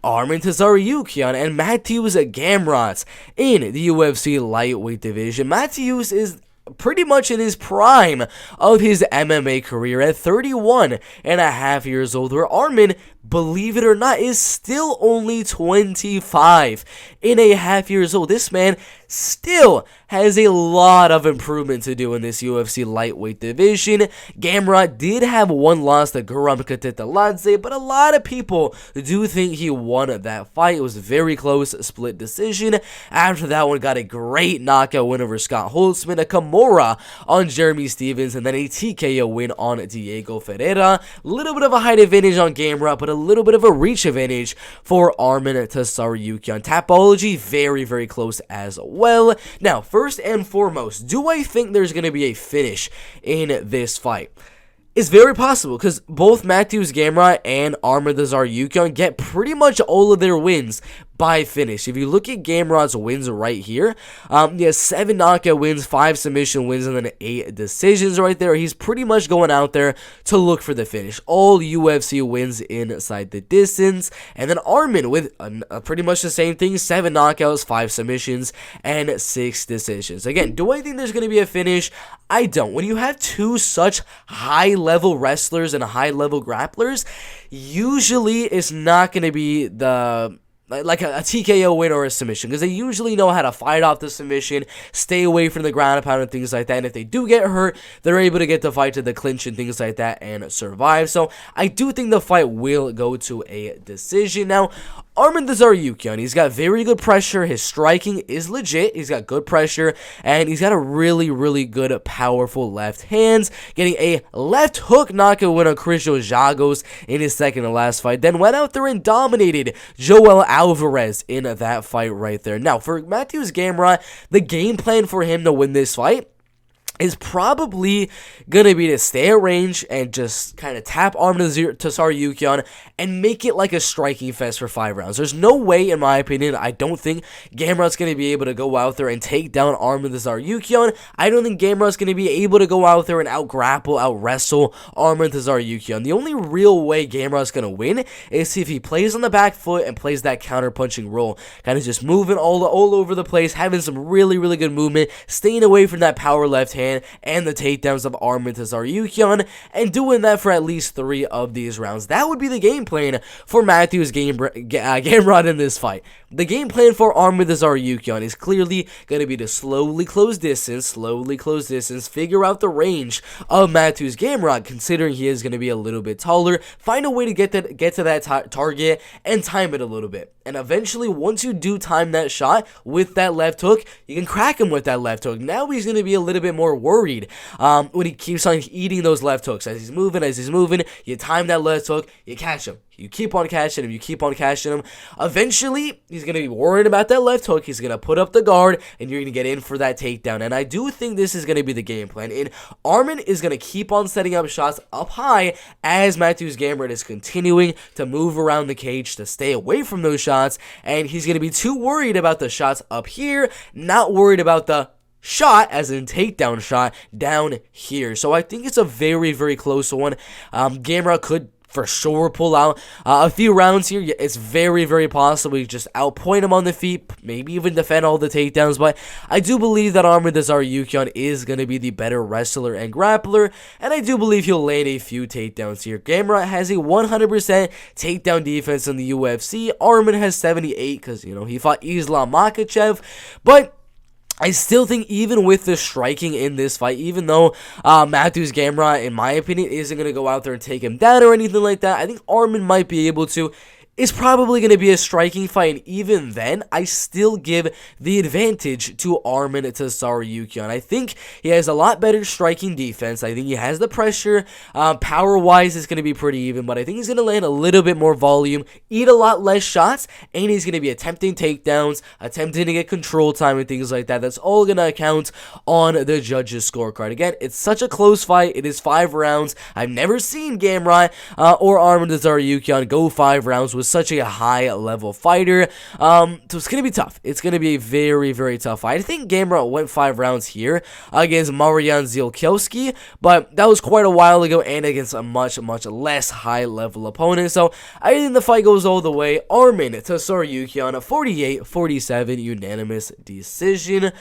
Arman Tsarukyan and Mateusz Gamrot in the UFC lightweight division. Mateusz is pretty much in his prime of his MMA career at 31 and a half years old, where Arman, believe it or not, is still only 25 and a half years old. This man still has a lot of improvement to do in this UFC lightweight division. Gamrot did have one loss to Guram Katitaladze, but a lot of people do think he won that fight. It was a very close split decision. After that one, got a great knockout win over Scott Holtzman, a Kimura on Jeremy Stephens, and then a TKO win on Diego Ferreira. A little bit of a height advantage on Gamrot, but a little bit of a reach advantage for Arman Tsarukyan. Tapology, very, very close as well. Now, first and foremost, do I think there's going to be a finish in this fight? It's very possible, because both Mateusz Gamrot and Arman Tsarukyan get pretty much all of their wins by finish. If you look at Gamrot's wins right here, he has 7 knockout wins, 5 submission wins, and then 8 decisions right there. He's pretty much going out there to look for the finish. All UFC wins inside the distance. And then Arman with pretty much the same thing, 7 knockouts, 5 submissions, and 6 decisions. Again, do I think there's going to be a finish? I don't. When you have two such high-level wrestlers and high-level grapplers, usually it's not going to be like a TKO win or a submission, because they usually know how to fight off the submission, stay away from the ground and pound and things like that, and if they do get hurt, they're able to get the fight to the clinch and things like that and survive. So I do think the fight will go to a decision. Now, Arman Tsarukyan, he's got very good pressure. His striking is legit. He's got good pressure, and he's got a really, really good, powerful left hands, getting a left hook knockout win on Cristiano Jagos in his second to last fight. Then went out there and dominated Joel Alvarez in that fight right there. Now, for Mateusz Gamrot, the game plan for him to win this fight is probably going to be to stay at range and just kind of tap Arman Tsarukyan and make it like a striking fest for 5 rounds. There's no way, in my opinion, I don't think Gamrot's going to be able to go out there and take down Arman Tsarukyan. I don't think Gamrot's going to be able to go out there and out-grapple, out-wrestle Arman Tsarukyan. The only real way Gamrot's going to win is if he plays on the back foot and plays that counter-punching roll. Kind of just moving all over the place, having some really, really good movement, staying away from that power left hand and the takedowns of Arman Tsarukyan, and doing that for at least 3 of these rounds. That would be the game plan for Mateusz Gamrot in this fight. The game plan for Arman Tsarukyan is clearly going to be to slowly close distance, figure out the range of Mateusz Gamrot, considering he is going to be a little bit taller, find a way to get to that target and time it a little bit. And eventually, once you do time that shot with that left hook, you can crack him with that left hook. Now he's going to be a little bit more worried when he keeps on eating those left hooks. As he's moving, you time that left hook, you catch him. You keep on catching him, Eventually, he's going to be worried about that left hook. He's going to put up the guard, and you're going to get in for that takedown. And I do think this is going to be the game plan. And Arman is going to keep on setting up shots up high as Mateusz Gamrot is continuing to move around the cage to stay away from those shots. And he's going to be too worried about the shots up here, not worried about the shot, as in takedown shot, down here. So I think it's a very, very close one. Gamrot could for sure pull out a few rounds here. It's very, very possible you just outpoint him on the feet, maybe even defend all the takedowns, but I do believe that Arman Tsarukyan is going to be the better wrestler and grappler, and I do believe he'll land a few takedowns here. Gamrot has a 100% takedown defense in the UFC. Arman has 78 because, he fought Islam Makhachev, but I still think even with the striking in this fight, even though Mateusz Gamrot, in my opinion, isn't going to go out there and take him down or anything like that, I think Arman might be able to. It's probably going to be a striking fight, and even then, I still give the advantage to Arman Tsarukyan. I think he has a lot better striking defense. I think he has the pressure. Power-wise, it's going to be pretty even, but I think he's going to land a little bit more volume, eat a lot less shots, and he's going to be attempting takedowns, attempting to get control time and things like that. That's all going to count on the judges' scorecard. Again, it's such a close fight. It is 5 rounds. I've never seen Gamrot or Arman Tsarukyan go 5 rounds with was such a high-level fighter. So it's going to be tough. It's going to be a very, very tough fight. I think Gamrot went 5 rounds here against Marian Zielkiowski, but that was quite a while ago and against a much, much less high-level opponent. So I think the fight goes all the way. Arman to Tsarukyan, 48-47, unanimous decision.